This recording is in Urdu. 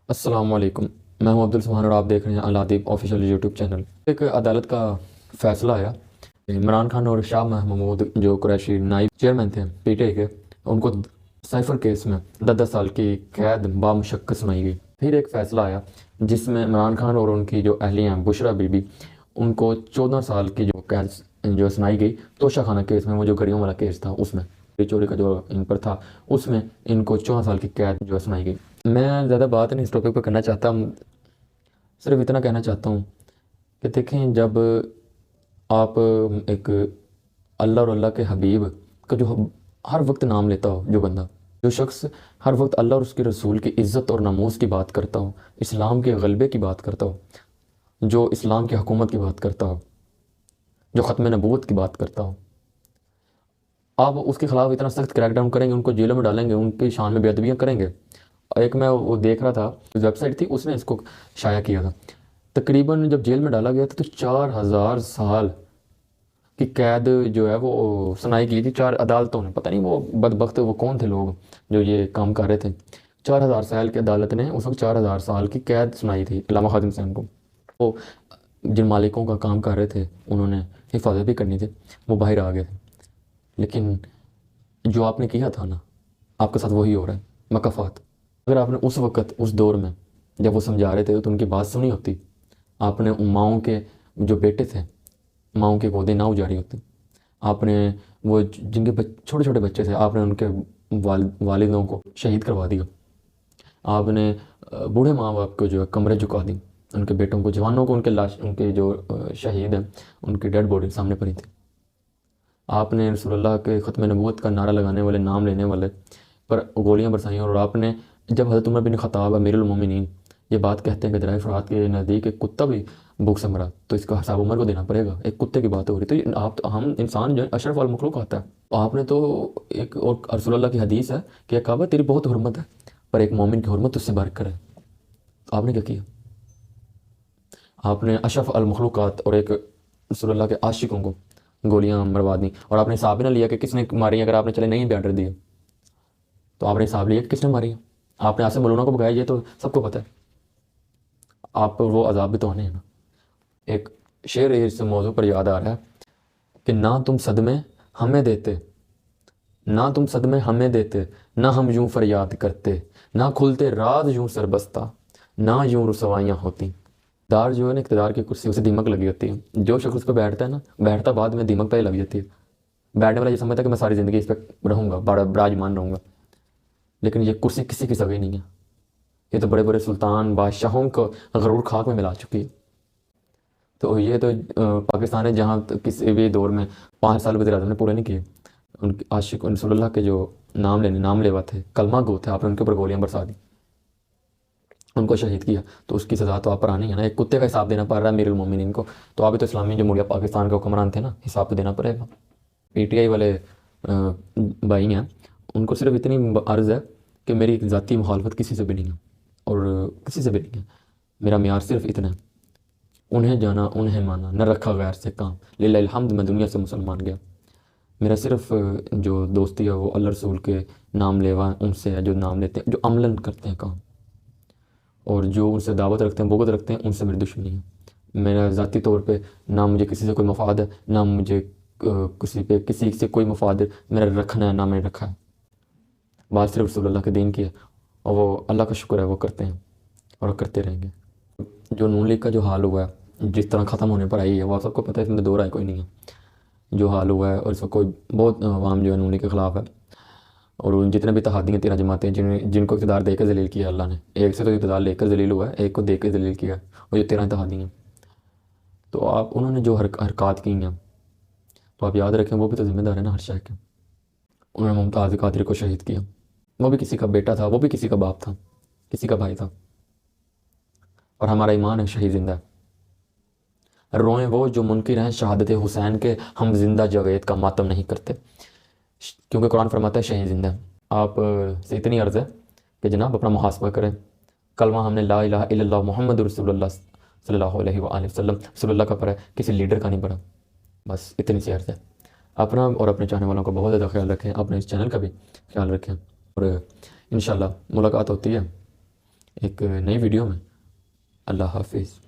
السلام علیکم، میں ہوں عبد السبحان اور آپ دیکھ رہے ہیں الادیب آفیشیل یوٹیوب چینل۔ ایک عدالت کا فیصلہ آیا، عمران خان اور شاہ محمود جو قریشی نائب چیئرمین تھے پی ٹی آئی کے، ان کو سائفر کیس میں 10 سال کی قید بامشقت سنائی گئی۔ پھر ایک فیصلہ آیا جس میں عمران خان اور ان کی جو اہلیہ ہیں بشرا بی بی، ان کو 14 سال کی جو قید جو سنائی گئی۔ توشہ خانہ کیس میں، وہ جو گڑیوں والا کیس تھا، اس میں چوری کا جو ان پر تھا، اس میں ان کو 14 سال کی قید جو سنائی گئی۔ میں زیادہ بات نہیں اس ٹاپک پہ کرنا چاہتا ہوں، صرف اتنا کہنا چاہتا ہوں کہ دیکھیں، جب آپ ایک اللہ اور اللہ کے حبیب کا جو ہر وقت نام لیتا ہو، جو بندہ، جو شخص ہر وقت اللہ اور اس کے رسول کی عزت اور ناموس کی بات کرتا ہو، اسلام کے غلبے کی بات کرتا ہو، جو اسلام کی حکومت کی بات کرتا ہو، جو ختم نبوت کی بات کرتا ہو، آپ اس کے خلاف اتنا سخت کریک ڈاؤن کریں گے، ان کو جیلوں میں ڈالیں گے، ان کی شان میں بے ادبیاں کریں گے۔ ایک میں وہ دیکھ رہا تھا، ویب سائٹ تھی، اس نے اس کو شائع کیا تھا، تقریباً جب جیل میں ڈالا گیا تھا تو 4000 سال کی قید جو ہے وہ سنائی گئی تھی 4 عدالتوں نے۔ پتہ نہیں وہ بدبخت وہ کون تھے لوگ جو یہ کام کر رہے تھے۔ 4000 سال کی عدالت نے اس وقت 4000 سال کی قید سنائی تھی علامہ خادم حسین کو۔ وہ جن مالکوں کا کام کر رہے تھے، انہوں نے حفاظت بھی کرنی تھی، وہ باہر آ گئے تھے۔ لیکن جو آپ نے کیا تھا نا، آپ کے ساتھ وہی ہو رہا ہے، مکافات۔ اگر آپ نے اس وقت، اس دور میں جب وہ سمجھا رہے تھے تو ان کی بات سنی ہوتی، آپ نے ماؤں کے جو بیٹے تھے، ماؤں کے گودے نہ اجاڑی ہوتی، آپ نے وہ جن کے چھوٹے چھوٹے بچے تھے، آپ نے ان کے والدوں کو شہید کروا دیا، آپ نے بوڑھے ماں باپ کو جو ہے کمرے جھکا دی، ان کے بیٹوں کو، جوانوں کو، ان کے لاش، ان کے جو شہید ہیں ان کی ڈیڈ باڈی سامنے پڑی تھی۔ آپ نے رسول اللہ کے ختم نبوت کا نعرہ لگانے والے، نام لینے والے پر گولیاں برسائیں، اور آپ نے جب حضرت عمر بن خطاب امیر المومنین یہ بات کہتے ہیں کہ درائے فرات کے نزدیک ایک کتا بھی بھوک سے مرا تو اس کا حساب عمر کو دینا پڑے گا، ایک کتے کی بات ہو رہی، تو آپ تو، ہم انسان جو ہے اشرف المخلوق آتا ہے، آپ نے تو ایک، اور رسول اللہ کی حدیث ہے کہ کعبہ تیری بہت حرمت ہے پر ایک مومن کی حرمت اس سے بڑھ کر ہے۔ آپ نے کیا کیا؟ آپ نے اشرف المخلوقات اور ایک رسول اللہ کے عاشقوں کو گولیاں مروا دیں، اور آپ نے حساب بھی نہ لیا کہ کس نے ماری۔ اگر آپ نے چلے نہیں بھی آرڈر دیا تو آپ نے حساب لیا کہ کس نے ماری ہے۔ آپ نے عاصم ملونہ کو بگایا، یہ تو سب کو پتہ ہے۔ آپ پر وہ عذاب بھی تو آنے ہیں نا۔ ایک شعر اس موضوع پر یاد آ رہا ہے کہ نہ تم صدمے ہمیں دیتے، نہ تم صدمے ہمیں دیتے، نہ ہم یوں فریاد کرتے، نہ کھلتے راز یوں سربستہ، نہ یوں رسوائیاں ہوتی۔ دار جو ہے نا، اقتدار کی کرسی، اسے دیمک لگی ہوتی ہے۔ جو شخص اس پہ بیٹھتا ہے نا، بیٹھتا بعد میں دیمک پہ ہی لگ جاتی ہے۔ بیٹھنے والا یہ سمجھتا ہے کہ میں ساری زندگی اس پہ رہوں گا، براجمان رہوں گا، لیکن یہ کرسی کسی کی سگی نہیں ہے۔ یہ تو بڑے بڑے سلطان بادشاہوں کو غرور خاک میں ملا چکی ہے۔ تو یہ تو پاکستان ہے جہاں کسی بھی دور میں 5 سال وزیر اعظم نے پورے نہیں کیے۔ ان کے عاشق رسول اللہ کے جو نام لیوا تھے، کلمہ گو تھے، آپ نے ان کے اوپر گولیاں برسا دی، ان کو شہید کیا، تو اس کی سزا تو آپ پر آنی ہے نا۔ ایک کتے کا حساب دینا پڑ رہا ہے امیر المومنین کو، تو آپ بھی تو اسلامی جمہوریہ پاکستان کے حکمران تھے نا، حساب تو دینا پڑے گا۔ پی ٹی آئی والے بھائی ہیں، ان کو صرف اتنی عرض ہے کہ میری ذاتی مخالفت کسی سے بھی نہیں ہے، اور کسی سے بھی نہیں ہے، میرا معیار صرف اتنا ہے، انہیں جانا انہیں مانا، نہ رکھا غیر سے کام، للہ الحمد میں دنیا سے مسلمان گیا۔ میرا صرف جو دوستی ہے وہ اللہ رسول کے نام لیوا ان سے ہے، جو نام لیتے ہیں، جو عملاً کرتے ہیں کام، اور جو ان سے دعوت رکھتے ہیں، بغض رکھتے ہیں، ان سے میری دشمنی ہے۔ میرا ذاتی طور پہ نہ مجھے کسی سے کوئی مفاد ہے، نہ مجھے کسی سے کوئی مفاد ہے، میرا رکھنا ہے، نہ میں نے رکھا ہے۔ بات صرف رسول اللہ کے دین کی ہے، اور وہ اللہ کا شکر ہے وہ کرتے ہیں اور کرتے رہیں گے۔ جو نون لیگ کا جو حال ہوا ہے، جس طرح ختم ہونے پر آئی ہے، وہ آپ سب کو پتہ ہے، اس میں دو رائے کوئی نہیں ہے۔ جو حال ہوا ہے، اور اس وقت کوئی بہت عوام جو ہے نون لیگ کے خلاف ہے، اور ان جتنے بھی اتحادی ہیں، 13 جماعتیں، جن کو اقتدار دے کے ذلیل کیا اللہ نے، ایک سے تو اقتدار لے کر ذلیل ہوا ہے، ایک کو دے کے ذلیل کیا ہے، اور جو 13 اتحادی ہیں، تو انہوں نے جو حرکات کی ہیں، تو آپ یاد رکھیں وہ بھی تو ذمہ دار ہے نا ہر شے کے۔ انہوں نے ممتاز قادری کو شہید کیا، وہ بھی کسی کا بیٹا تھا، وہ بھی کسی کا باپ تھا، کسی کا بھائی تھا، اور ہمارا ایمان ہے شہید زندہ ہے۔ روئیں وہ جو منکر ہیں شہادت حسین کے، ہم زندہ جاوید کا ماتم نہیں کرتے، کیونکہ قرآن فرماتا ہے شہید زندہ ہے۔ آپ سے اتنی عرض ہے کہ جناب اپنا محاسبہ کریں۔ کلمہ ہم نے لا الہ الا اللہ محمد رسول اللہ صلی اللہ علیہ وآلہ وسلم، رسول اللہ کا پڑھا ہے، کسی لیڈر کا نہیں پڑھا۔ بس اتنی سی عرض ہے۔ اپنا اور اپنے چاہنے والوں کا بہت زیادہ خیال رکھیں، اپنے اس چینل کا بھی خیال رکھیں، اور انشاءاللہ ملاقات ہوتی ہے ایک نئی ویڈیو میں. اللہ حافظ.